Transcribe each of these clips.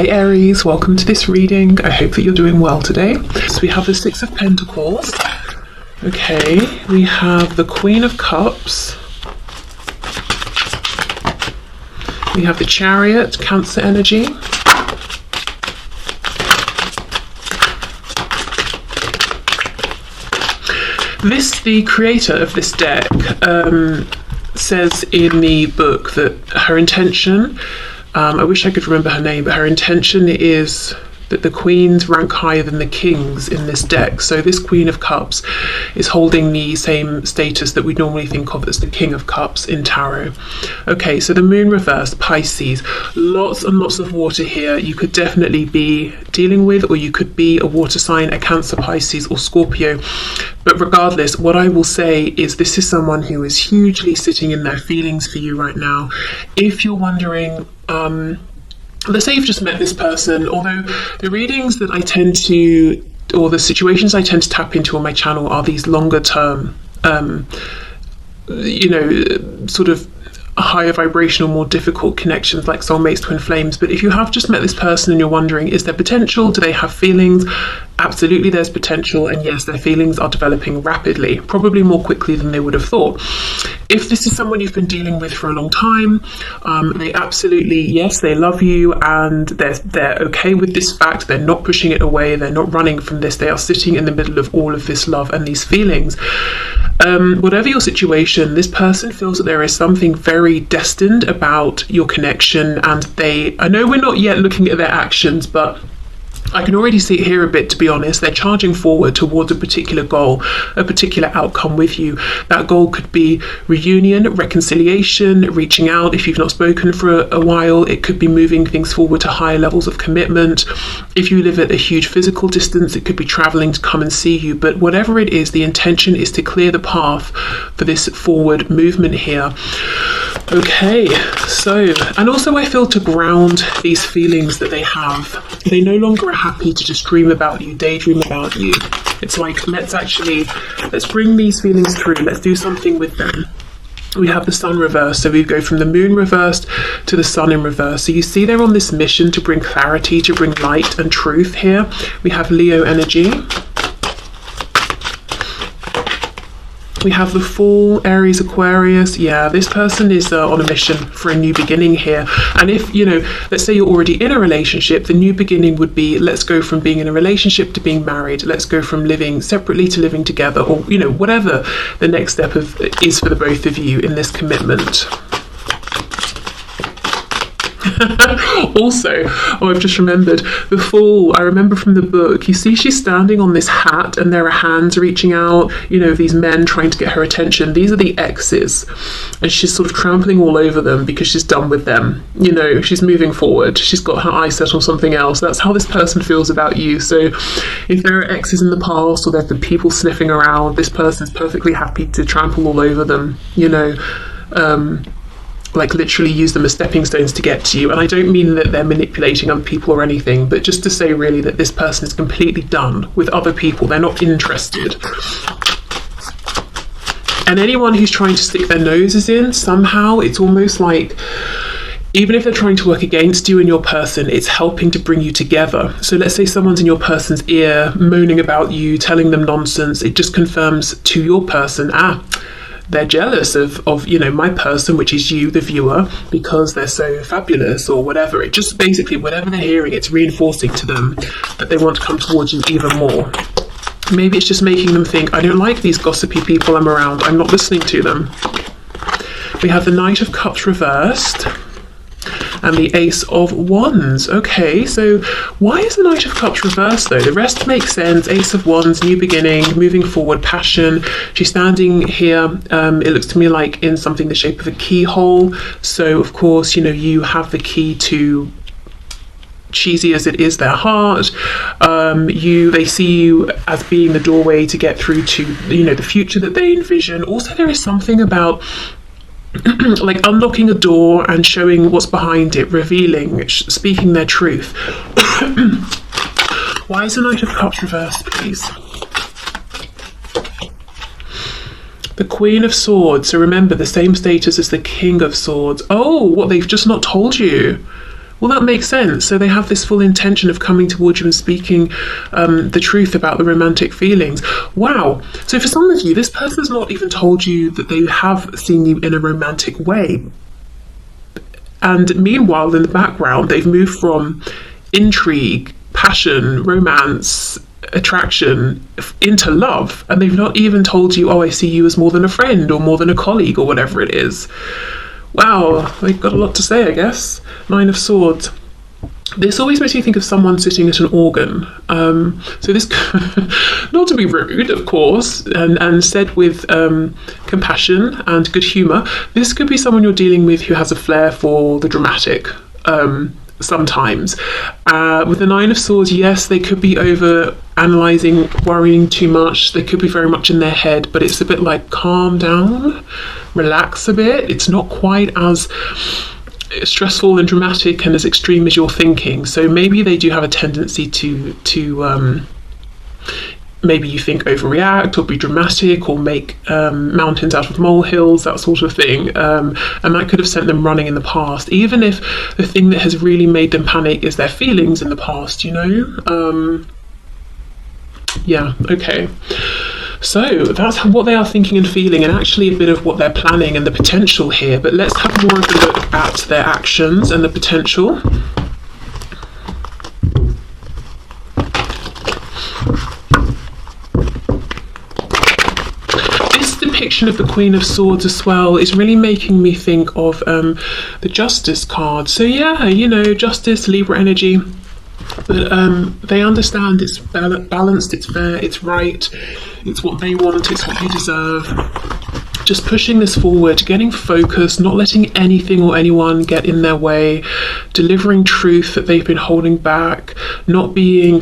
Hey Aries, welcome to this reading. I hope that you're doing well today. So we have the Six of Pentacles. Okay, we have the Queen of Cups. We have the Chariot, Cancer energy. The creator of this deck says in the book that her intention, I wish I could remember her name, but her intention is that the queens rank higher than the kings in this deck. So this Queen of Cups is holding the same status that we normally think of as the King of Cups in tarot. Okay, so the moon reversed, Pisces, lots and lots of water here. You could definitely be dealing with, or you could be a water sign, a Cancer, Pisces or Scorpio. But regardless, what I will say is this is someone who is hugely sitting in their feelings for you right now. If you're wondering, let's say you've just met this person, although the readings that I tend to, or the situations I tend to tap into on my channel are these longer term, sort of higher vibrational, more difficult connections like soulmates, twin flames. But if you have just met this person and you're wondering, is there potential? Do they have feelings? Absolutely, there's potential, and yes, their feelings are developing rapidly, probably more quickly than they would have thought. If this is someone you've been dealing with for a long time, they absolutely, yes, they love you, and they're okay with this fact. They're not pushing it away. They're not running from this. They are sitting in the middle of all of this love and these feelings. Whatever your situation, this person feels that there is something very destined about your connection, and I know we're not yet looking at their actions, but I can already see it here a bit, to be honest. They're charging forward towards a particular goal, a particular outcome with you. That goal could be reunion, reconciliation, reaching out if you've not spoken for a while. It could be moving things forward to higher levels of commitment. If you live at a huge physical distance, it could be traveling to come and see you. But whatever it is, the intention is to clear the path for this forward movement here. Okay, so, and also I feel to ground these feelings that they have. They no longer are happy to just dream about you, daydream about you. It's like, let's bring these feelings through. Let's do something with them. We have the sun reversed, so we go from the moon reversed to the sun in reverse. So you see they're on this mission to bring clarity, to bring light and truth here. We have Leo energy. We have the Fool, Aries, Aquarius. Yeah, this person is on a mission for a new beginning here. And if, let's say you're already in a relationship, the new beginning would be, let's go from being in a relationship to being married. Let's go from living separately to living together, or, whatever the next step is for the both of you in this commitment. Also, I've just remembered the Fool. I remember from the book, you see she's standing on this hat and there are hands reaching out, these men trying to get her attention. These are the exes, and she's sort of trampling all over them because she's done with them. She's moving forward. She's got her eyes set on something else. That's how this person feels about you. So if there are exes in the past, or there have been people sniffing around, this person's perfectly happy to trample all over them, like literally use them as stepping stones to get to you. And I don't mean that they're manipulating other people or anything, but just to say really that this person is completely done with other people. They're not interested. And anyone who's trying to stick their noses in, somehow it's almost like, even if they're trying to work against you and your person, it's helping to bring you together. So let's say someone's in your person's ear, moaning about you, telling them nonsense. It just confirms to your person, they're jealous of my person, which is you, the viewer, because they're so fabulous or whatever. It just basically, whatever they're hearing, it's reinforcing to them that they want to come towards you even more. Maybe it's just making them think, I don't like these gossipy people I'm around. I'm not listening to them. We have the Knight of Cups reversed and the Ace of Wands. Okay, so why is the Knight of Cups reversed though? The rest makes sense. Ace of Wands, new beginning, moving forward, passion. She's standing here, it looks to me like in something the shape of a keyhole. So of course, you have the key to, cheesy as it is, their heart. They see you as being the doorway to get through to, the future that they envision. Also, there is something about like unlocking a door and showing what's behind it, revealing, speaking their truth. Why is the Knight of Cups reversed, please? The Queen of Swords. So remember, the same status as the King of Swords. Oh, what, they've just not told you. Well, that makes sense. So they have this full intention of coming towards you and speaking the truth about the romantic feelings. Wow. So for some of you, this person's not even told you that they have seen you in a romantic way. And meanwhile, in the background, they've moved from intrigue, passion, romance, attraction into love. And they've not even told you, oh, I see you as more than a friend or more than a colleague or whatever it is. Wow, they've got a lot to say, I guess. Nine of Swords. This always makes me think of someone sitting at an organ. So this, not to be rude, of course, and said with compassion and good humour, this could be someone you're dealing with who has a flair for the dramatic. Sometimes. With the Nine of Swords, yes, they could be over analysing, worrying too much. They could be very much in their head, but it's a bit like calm down, relax a bit. It's not quite as stressful and dramatic and as extreme as you're thinking. So maybe they do have a tendency to maybe you think overreact or be dramatic or make mountains out of molehills, that sort of thing. And that could have sent them running in the past, even if the thing that has really made them panic is their feelings in the past, you know? Yeah, okay. So that's what they are thinking and feeling, and actually a bit of what they're planning and the potential here. But let's have more of a look at their actions and the potential. Depiction of the Queen of Swords as well is really making me think of the Justice card. So yeah, you know, Justice, Libra energy, but they understand it's balanced, it's fair, it's right, it's what they want, it's what they deserve. Just pushing this forward, getting focused, not letting anything or anyone get in their way, delivering truth that they've been holding back, not being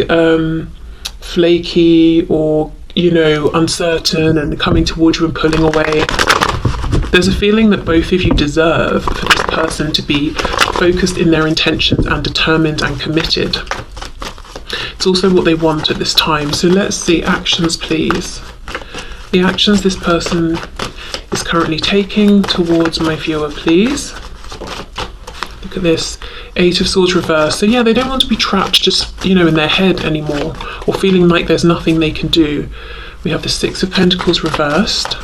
flaky or, you know, uncertain and coming towards you and pulling away. There's a feeling that both of you deserve for this person to be focused in their intentions and determined and committed. It's also what they want at this time. So let's see, actions please. The actions this person is currently taking towards my viewer, please. Look at this. Eight of Swords reversed. So yeah, they don't want to be trapped just, you know, in their head anymore, or feeling like there's nothing they can do. We have the Six of Pentacles reversed,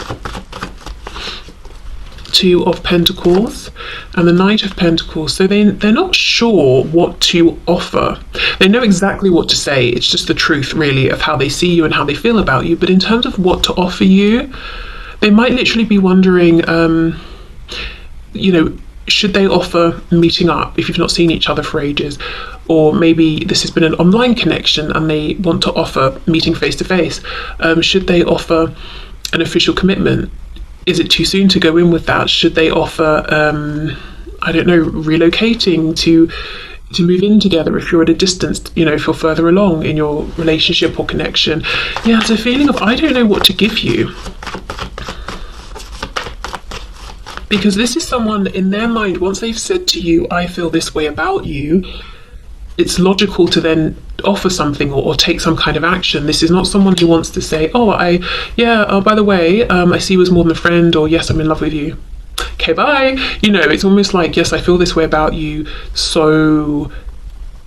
Two of Pentacles, and the Knight of Pentacles. So they're not sure what to offer. They know exactly what to say. It's just the truth, really, of how they see you and how they feel about you. But in terms of what to offer you, they might literally be wondering, you know, should they offer meeting up if you've not seen each other for ages? Or maybe this has been an online connection and they want to offer meeting face to face. Should they offer an official commitment? Is it too soon to go in with that? Should they offer, I don't know, relocating to move in together if you're at a distance, you know, if you're further along in your relationship or connection? Yeah, it's a feeling of, I don't know what to give you. Because this is someone in their mind, once they've said to you, I feel this way about you, it's logical to then offer something or take some kind of action. This is not someone who wants to say, oh, by the way, I see you as more than a friend, or yes, I'm in love with you. Okay, bye. You know, it's almost like, yes, I feel this way about you, so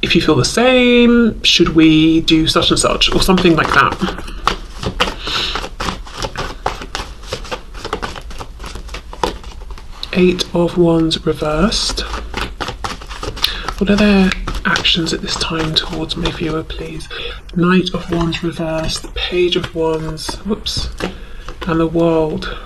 if you feel the same, should we do such and such, or something like that. Eight of Wands reversed. What are their actions at this time towards my viewer, please? Knight of Wands reversed, Page of Wands, whoops, and the World.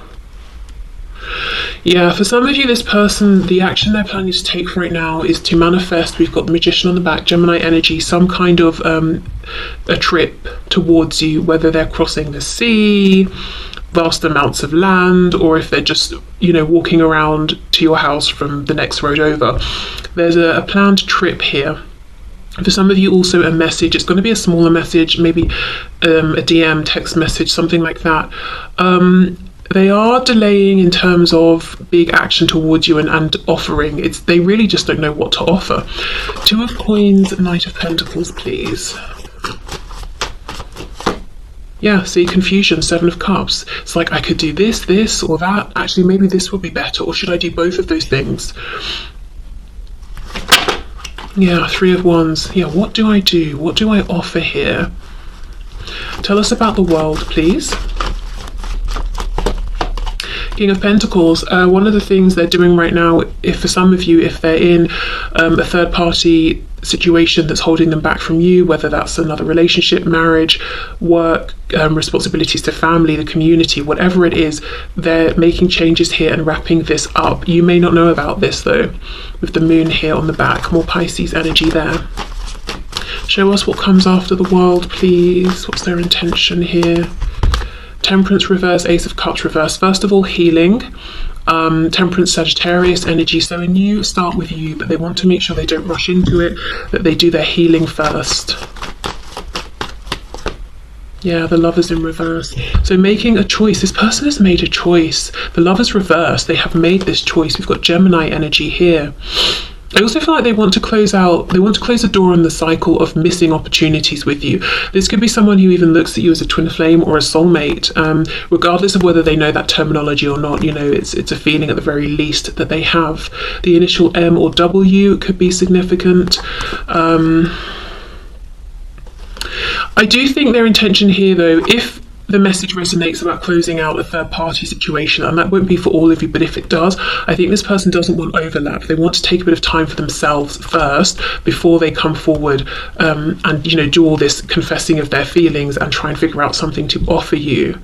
Yeah, for some of you, this person, the action they're planning to take right now is to manifest. We've got the Magician on the back, Gemini energy, some kind of a trip towards you, whether they're crossing the sea, vast amounts of land, or if they're just, you know, walking around to your house from the next road over. There's a planned trip here. For some of you, also a message. It's going to be a smaller message, maybe a DM, text message, something like that. They are delaying in terms of big action towards you and offering. They really just don't know what to offer. Two of Coins, Knight of Pentacles, please. Yeah, see, confusion, Seven of Cups. It's like, I could do this, or that. Actually, maybe this would be better. Or should I do both of those things? Yeah, Three of Wands. Yeah, what do I do? What do I offer here? Tell us about the world, please. King of Pentacles. One of the things they're doing right now, if for some of you, if they're in a third party situation that's holding them back from you, whether that's another relationship, marriage, work, responsibilities to family, the community, whatever it is, they're making changes here and wrapping this up. You may not know about this though, with the moon here on the back. More Pisces energy there. Show us what comes after the world, please. What's their intention here? Temperance reverse, Ace of Cups reverse. First of all, healing. Temperance, Sagittarius energy. So a new start with you, but they want to make sure they don't rush into it, that they do their healing first. Yeah, the Lovers in reverse. So making a choice. This person has made a choice. The Lovers reverse. They have made this choice. We've got Gemini energy here. I also feel like they want to close the door on the cycle of missing opportunities with you. This could be someone who even looks at you as a twin flame or a soulmate, regardless of whether they know that terminology or not. You know, it's a feeling at the very least that they have. The initial M or W could be significant. I do think their intention here, though, if the message resonates about closing out a third party situation, and that won't be for all of you, but if it does, I think this person doesn't want overlap. They want to take a bit of time for themselves first before they come forward and, you know, do all this confessing of their feelings and try and figure out something to offer you.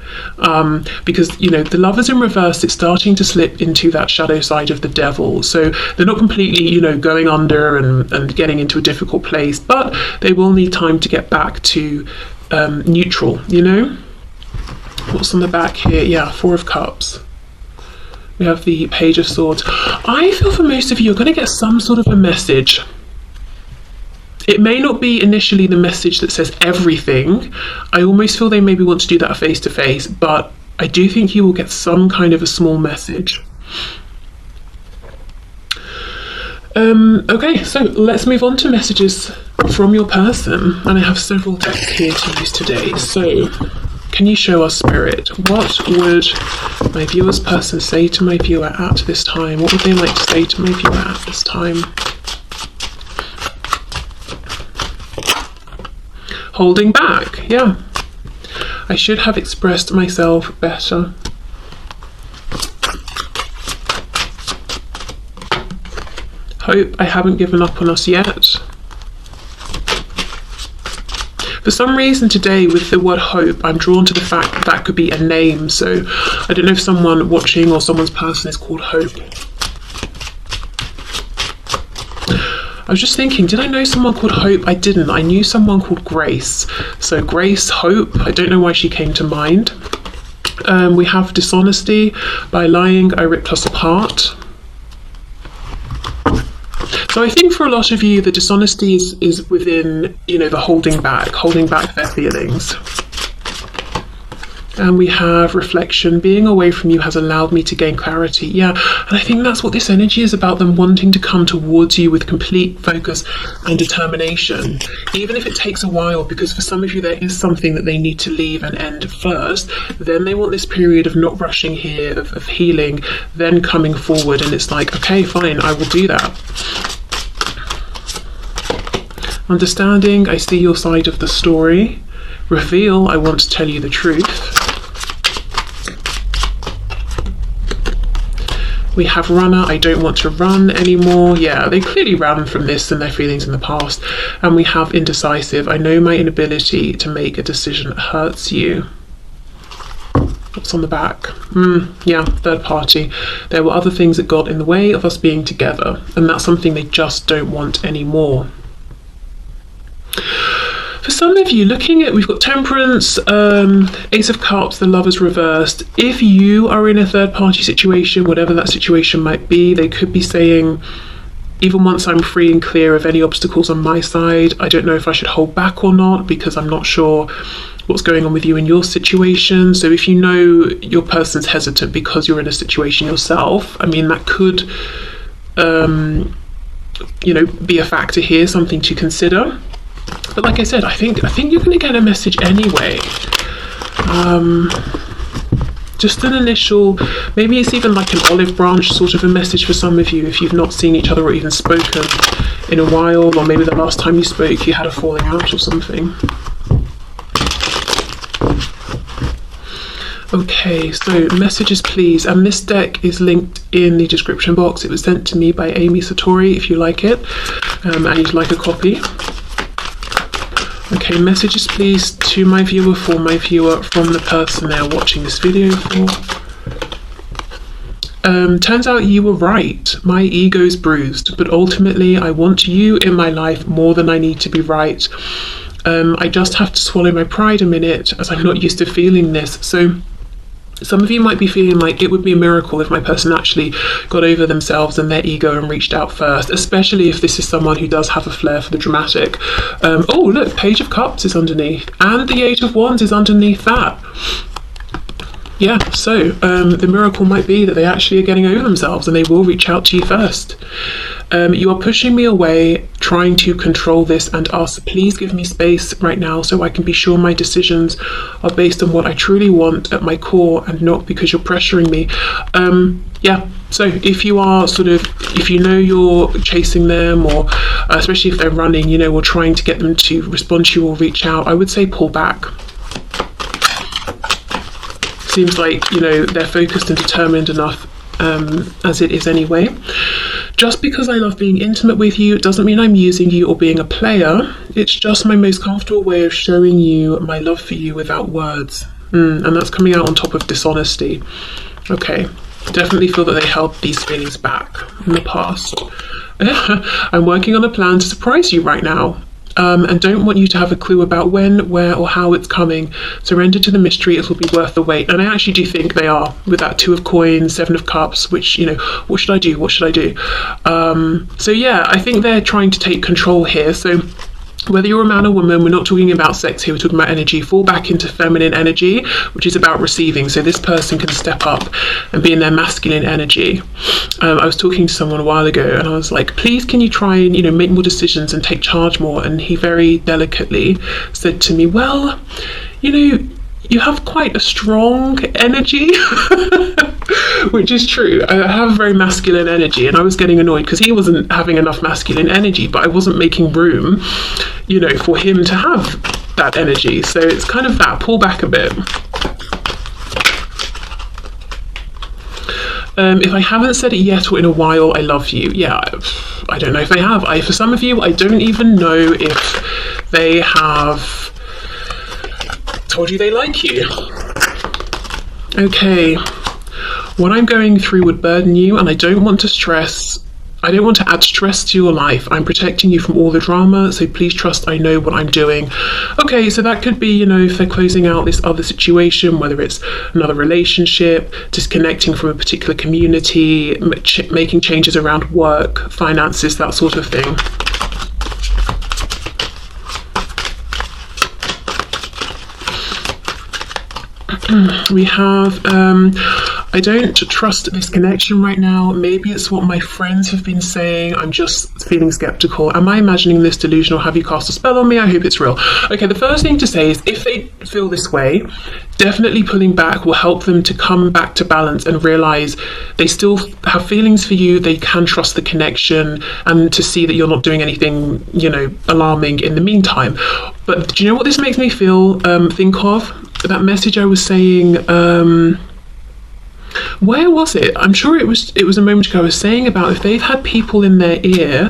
Because, you know, the Lovers in reverse, it's starting to slip into that shadow side of the devil. So they're not completely, you know, going under and getting into a difficult place, but they will need time to get back to neutral, you know? What's on the back here? Yeah, Four of Cups. We have the Page of Swords. I feel for most of you, you're going to get some sort of a message. It may not be initially the message that says everything. I almost feel they maybe want to do that face to face, but I do think you will get some kind of a small message. Okay, so let's move on to messages from your person. And I have several decks here to use today. So can you show us, Spirit, what would my viewer's person say to my viewer at this time? What would they like to say to my viewer at this time? Holding back, yeah. I should have expressed myself better. Hope I haven't given up on us yet. For some reason today with the word hope, I'm drawn to the fact that that could be a name. So I don't know if someone watching or someone's person is called Hope. I was just thinking, did I know someone called Hope? I didn't. I knew someone called Grace. So Grace, Hope, I don't know why she came to mind. We have dishonesty. By lying, I ripped us apart. So I think for a lot of you, the dishonesty is within, you know, the holding back their feelings. And we have reflection. Being away from you has allowed me to gain clarity. Yeah, and I think that's what this energy is about, them wanting to come towards you with complete focus and determination, even if it takes a while, because for some of you there is something that they need to leave and end first. Then they want this period of not rushing here, of healing, then coming forward, and it's like, okay, fine, I will do that. Understanding, I see your side of the story. Reveal, I want to tell you the truth. We have runner, I don't want to run anymore. Yeah, they clearly ran from this and their feelings in the past. And we have indecisive, I know my inability to make a decision hurts you. What's on the back? Yeah, third party. There were other things that got in the way of us being together, and that's something they just don't want anymore. For some of you, looking at, we've got Temperance, Ace of Cups, the Lovers reversed. If you are in a third party situation, whatever that situation might be, they could be saying, even once I'm free and clear of any obstacles on my side, I don't know if I should hold back or not, because I'm not sure what's going on with you in your situation. So if you know your person's hesitant because you're in a situation yourself, I mean, that could, you know, be a factor here, something to consider. But like I said, I think you're going to get a message anyway. Just an initial, maybe it's even like an olive branch sort of a message for some of you if you've not seen each other or even spoken in a while, or maybe the last time you spoke you had a falling out or something. Okay, so messages please, and this deck is linked in the description box. It was sent to me by Amy Satori if you like it, and you'd like a copy. Okay, messages please to my viewer, for my viewer, from the person they're watching this video for. Turns out you were right. My ego's bruised, but ultimately I want you in my life more than I need to be right. I just have to swallow my pride a minute, as I'm not used to feeling this. So some of you might be feeling like it would be a miracle if my person actually got over themselves and their ego and reached out first, especially if this is someone who does have a flair for the dramatic. Oh look, Page of Cups is underneath, and the 8 of Wands is underneath that. Yeah, so the miracle might be that they actually are getting over themselves and they will reach out to you first. You are pushing me away, trying to control this, and ask, please give me space right now so I can be sure my decisions are based on what I truly want at my core and not because you're pressuring me. Yeah, so if you are if you know you're chasing them, or especially if they're running, you know, or trying to get them to respond to you or reach out, I would say pull back. Seems like, you know, they're focused and determined enough as it is anyway. Just because I love being intimate with you doesn't mean I'm using you or being a player. It's just my most comfortable way of showing you my love for you without words. And that's coming out on top of dishonesty. Okay, definitely feel that they held these feelings back in the past. I'm working on a plan to surprise you right now. And don't want you to have a clue about when, where, or how it's coming. Surrender to the mystery, it will be worth the wait. And I actually do think they are, with that 2 of Coins, 7 of Cups, which, you know, what should I do? What should I do? So yeah, I think they're trying to take control here. So whether you're a man or woman, we're not talking about sex here, we're talking about energy. Fall back into feminine energy, which is about receiving. So this person can step up and be in their masculine energy. I was talking to someone a while ago and I was like, please can you try and, you know, make more decisions and take charge more? And he very delicately said to me, well, you know, you have quite a strong energy, which is true. I have a very masculine energy, and I was getting annoyed because he wasn't having enough masculine energy, but I wasn't making room, you know, for him to have that energy. So it's kind of that, pull back a bit. If I haven't said it yet or in a while, I love you. Yeah, I don't know if they have. For some of you, I don't even know if they have told you they like you. Okay, what I'm going through would burden you, and I don't want to add stress to your life. I'm protecting you from all the drama, so please trust I know what I'm doing. Okay, so that could be, you know, if they're closing out this other situation, whether it's another relationship, disconnecting from a particular community, making changes around work, finances, that sort of thing. We have, I don't trust this connection right now. Maybe it's what my friends have been saying. I'm just feeling skeptical. Am I imagining this delusion, or have you cast a spell on me? I hope it's real. Okay, the first thing to say is if they feel this way, definitely pulling back will help them to come back to balance and realize they still have feelings for you. They can trust the connection and to see that you're not doing anything, you know, alarming in the meantime. But do you know what this makes me feel? Think of that message I was saying, where was it? I'm sure it was a moment ago. I was saying about if they've had people in their ear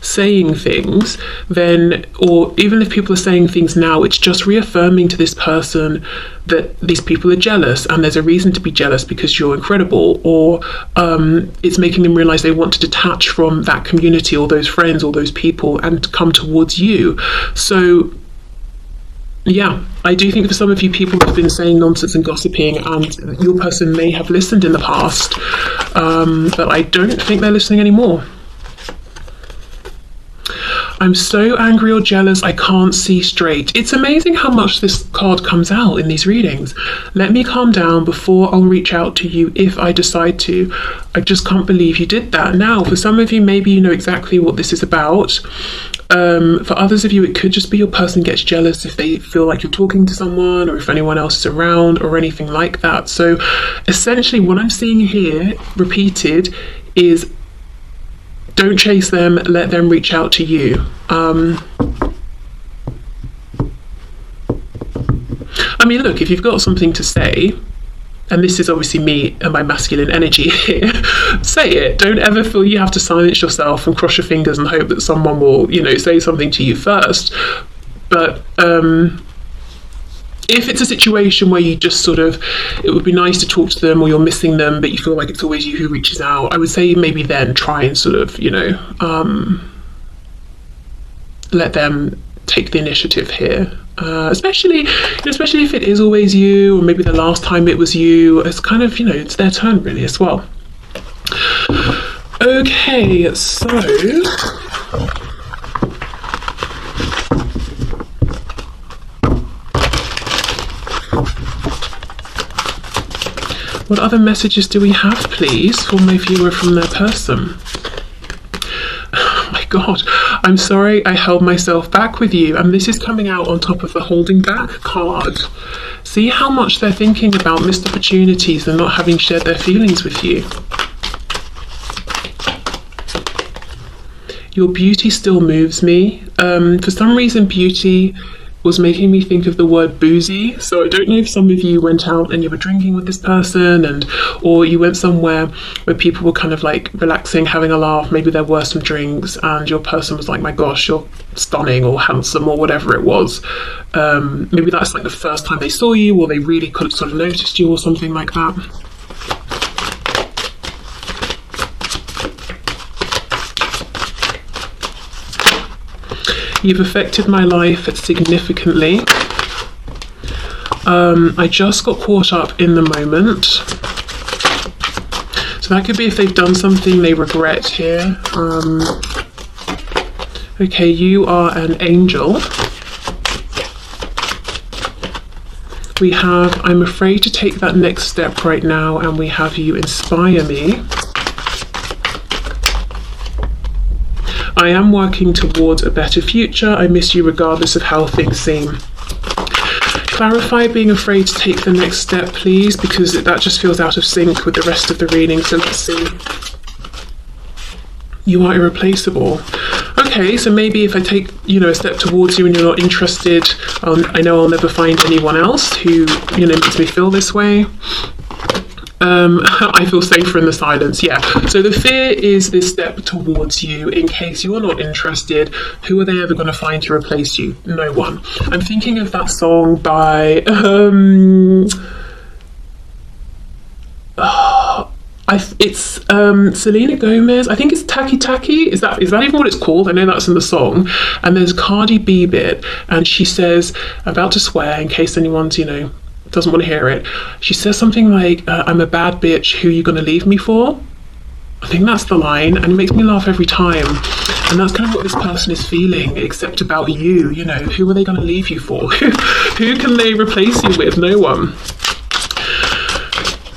saying things, then, or even if people are saying things now, it's just reaffirming to this person that these people are jealous, and there's a reason to be jealous because you're incredible, or it's making them realize they want to detach from that community or those friends or those people and come towards you. So yeah, I do think for some of you, people have been saying nonsense and gossiping, and your person may have listened in the past, but I don't think they're listening anymore. I'm so angry or jealous, I can't see straight. It's amazing how much this card comes out in these readings. Let me calm down before I'll reach out to you if I decide to. I just can't believe you did that. Now, for some of you, maybe you know exactly what this is about. For others of you, it could just be your person gets jealous if they feel like you're talking to someone, or if anyone else is around, or anything like that. So essentially what I'm seeing here repeated is Don't chase them, let them reach out to you. I mean, look, if you've got something to say, and this is obviously me and my masculine energy here, say it. Don't ever feel you have to silence yourself and cross your fingers and hope that someone will, you know, say something to you first. But if it's a situation where you just sort of, it would be nice to talk to them, or you're missing them, but you feel like it's always you who reaches out, I would say maybe then try and sort of, you know, let them take the initiative here. Especially if it is always you, or maybe the last time it was you. It's kind of, you know, it's their turn really as well. Okay, so what other messages do we have, please, for my viewer from their person? Oh my God, I'm sorry I held myself back with you, and this is coming out on top of the holding back card. See how much they're thinking about missed opportunities and not having shared their feelings with you. Your beauty still moves me. For some reason, beauty was making me think of the word boozy. So I don't know if some of you went out and you were drinking with this person, or you went somewhere where people were kind of like relaxing, having a laugh, maybe there were some drinks, and your person was like, my gosh, you're stunning or handsome or whatever it was. Maybe that's like the first time they saw you, or they really could have sort of noticed you or something like that. You've affected my life significantly. I just got caught up in the moment. So that could be if they've done something they regret here. Okay, you are an angel. We have, I'm afraid to take that next step right now, and we have you inspire me. I am working towards a better future. I miss you regardless of how things seem. Clarify being afraid to take the next step, please, because that just feels out of sync with the rest of the reading. So let's see. You are irreplaceable. Okay, so maybe if I take, you know, a step towards you and you're not interested, I know I'll never find anyone else who, you know, makes me feel this way. I feel safer in the silence. Yeah, so the fear is this step towards you. In case you're not interested, who are they ever going to find to replace you? No one. I'm thinking of that song by it's Selena Gomez. I think it's Taki Taki. Is that even what it's called? I know that's in the song. And there's Cardi B bit, and she says, I'm about to swear in case anyone's, you know, doesn't want to hear it. She says something like, I'm a bad bitch, who are you going to leave me for? I think that's the line, and it makes me laugh every time. And that's kind of what this person is feeling, except about you, you know, who are they going to leave you for? Who can they replace you with? No one.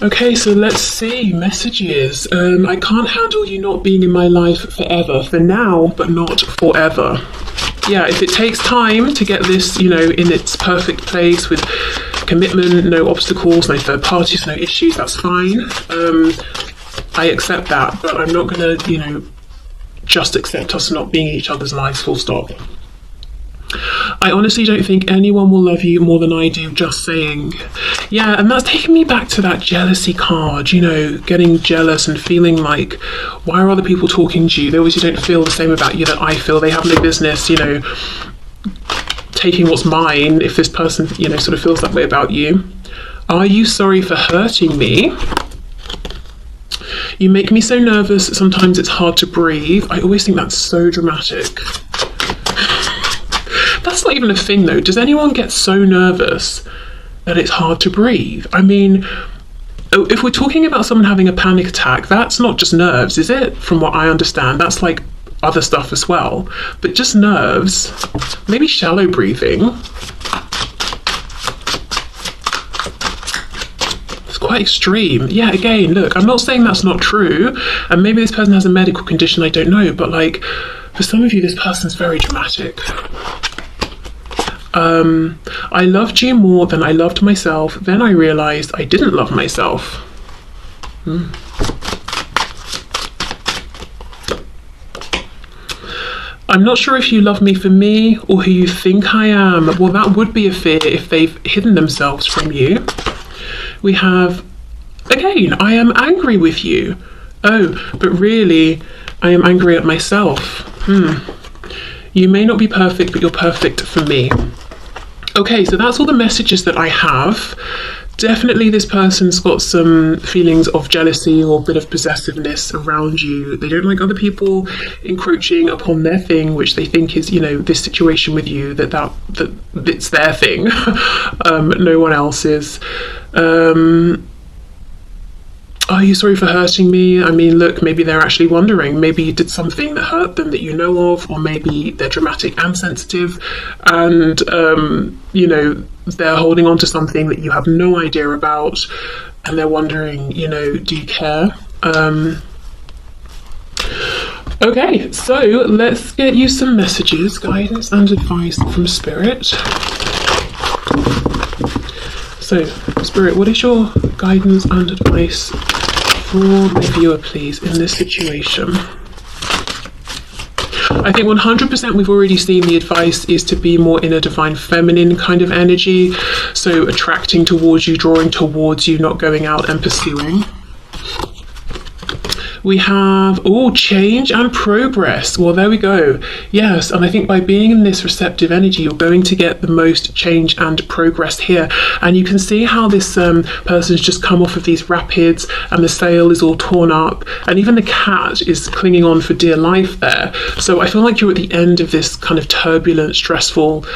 Okay, so let's see, messages. I can't handle you not being in my life forever, for now, but not forever. Yeah, if it takes time to get this, you know, in its perfect place with commitment, no obstacles, no third parties, no issues, that's fine. I accept that, but I'm not going to, you know, just accept us not being in each other's lives, full stop. I honestly don't think anyone will love you more than I do, just saying. Yeah, and that's taking me back to that jealousy card, you know, getting jealous and feeling like, why are other people talking to you? They obviously don't feel the same about you that I feel. They have no business, you know, taking what's mine if this person, you know, sort of feels that way about you. Are you sorry for hurting me? You make me so nervous, sometimes it's hard to breathe. I always think that's so dramatic. That's not even a thing though. Does anyone get so nervous that it's hard to breathe? I mean, if we're talking about someone having a panic attack, that's not just nerves, is it? From what I understand, that's like other stuff as well. But just nerves, maybe shallow breathing. It's quite extreme. Yeah, again, look, I'm not saying that's not true. And maybe this person has a medical condition, I don't know. But like, for some of you, this person's very dramatic. I loved you more than I loved myself. Then I realized I didn't love myself. I'm not sure if you love me for me or who you think I am. Well, that would be a fear if they've hidden themselves from you. We have, again, I am angry with you. Oh, but really, I am angry at myself. You may not be perfect, but you're perfect for me. Okay, so that's all the messages that I have. Definitely this person's got some feelings of jealousy or a bit of possessiveness around you. They don't like other people encroaching upon their thing, which they think is, you know, this situation with you, that it's their thing. No one else's. Are you sorry for hurting me? I mean, look, maybe they're actually wondering. Maybe you did something that hurt them that you know of, or maybe they're dramatic and sensitive, and, you know, they're holding on to something that you have no idea about, and they're wondering, you know, do you care? Okay, so let's get you some messages, guidance and advice from Spirit. So, Spirit, what is your guidance and advice for my viewer, please, in this situation? I think 100% we've already seen the advice is to be more in a divine feminine kind of energy. So attracting towards you, drawing towards you, not going out and pursuing. We have, change and progress. Well, there we go. Yes, and I think by being in this receptive energy, you're going to get the most change and progress here. And you can see how this person's just come off of these rapids, and the sail is all torn up, and even the cat is clinging on for dear life there. So I feel like you're at the end of this kind of turbulent, stressful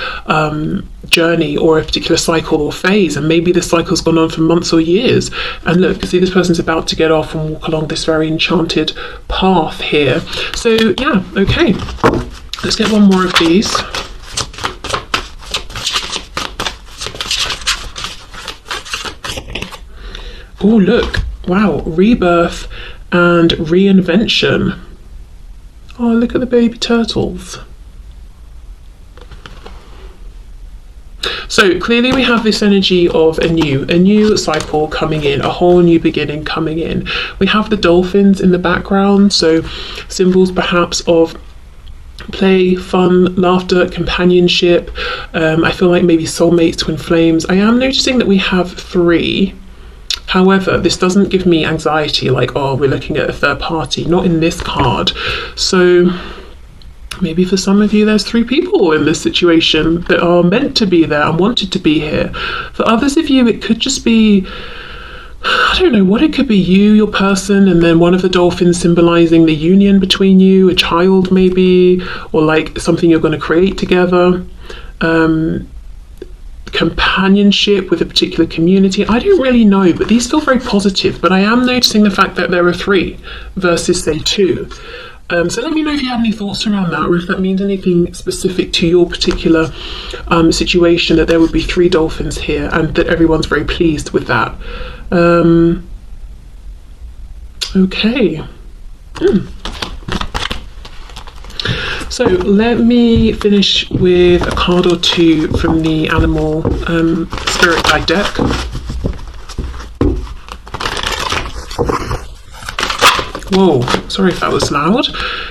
journey, or a particular cycle or phase, and maybe this cycle's gone on for months or years. And look, see, this person's about to get off and walk along this very enchanted path here. So yeah, okay, let's get one more of these. Oh, look, wow, rebirth and reinvention. Oh, look at the baby turtles. So clearly we have this energy of a new cycle coming in, a whole new beginning coming in. We have the dolphins in the background, so symbols perhaps of play, fun, laughter, companionship. I feel like maybe soulmates, twin flames. I am noticing that we have 3. However, this doesn't give me anxiety, like, oh, we're looking at a third party, not in this card. So maybe for some of you there's 3 people in this situation that are meant to be there and wanted to be here. For others of you, it could just be, I don't know what it could be, you, your person, and then one of the dolphins symbolizing the union between you, a child maybe, or like something you're going to create together. Companionship with a particular community. I don't really know, but these feel very positive. But I am noticing the fact that there are 3 versus, say, 2. So let me know if you have any thoughts around that, or if that means anything specific to your particular situation, that there would be 3 dolphins here and that everyone's very pleased with that. Okay. So let me finish with a card or 2 from the Animal Spirit Guide deck. Whoa, sorry if that was loud.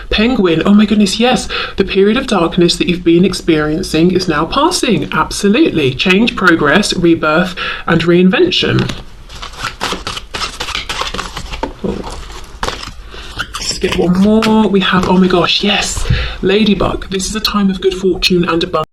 Penguin, oh my goodness, yes. The period of darkness that you've been experiencing is now passing. Absolutely. Change, progress, rebirth, and reinvention. Let's get one more. We have, oh my gosh, yes. Ladybug. This is a time of good fortune and abundance.